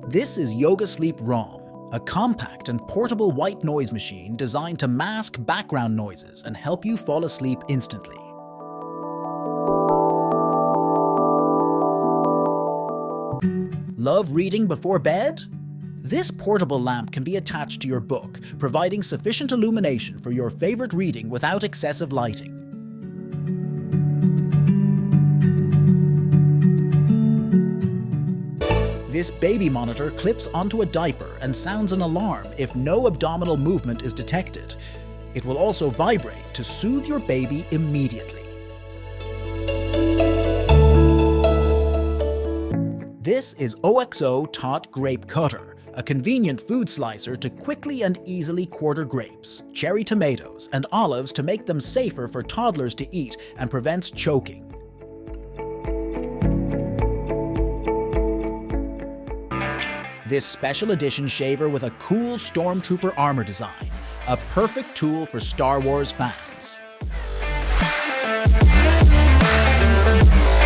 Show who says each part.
Speaker 1: This is Yoga Sleep ROM, a compact and portable white noise machine designed to mask background noises and help you fall asleep instantly. Love reading before bed? This portable lamp can be attached to your book, providing sufficient illumination for your favorite reading without excessive lighting. This baby monitor clips onto a diaper and sounds an alarm if no abdominal movement is detected. It will also vibrate to soothe your baby immediately. This is OXO Tot Grape Cutter, a convenient food slicer to quickly and easily quarter grapes, cherry tomatoes, and olives to make them safer for toddlers to eat and prevents choking. This special edition shaver with a cool Stormtrooper armor design, a perfect tool for Star Wars fans.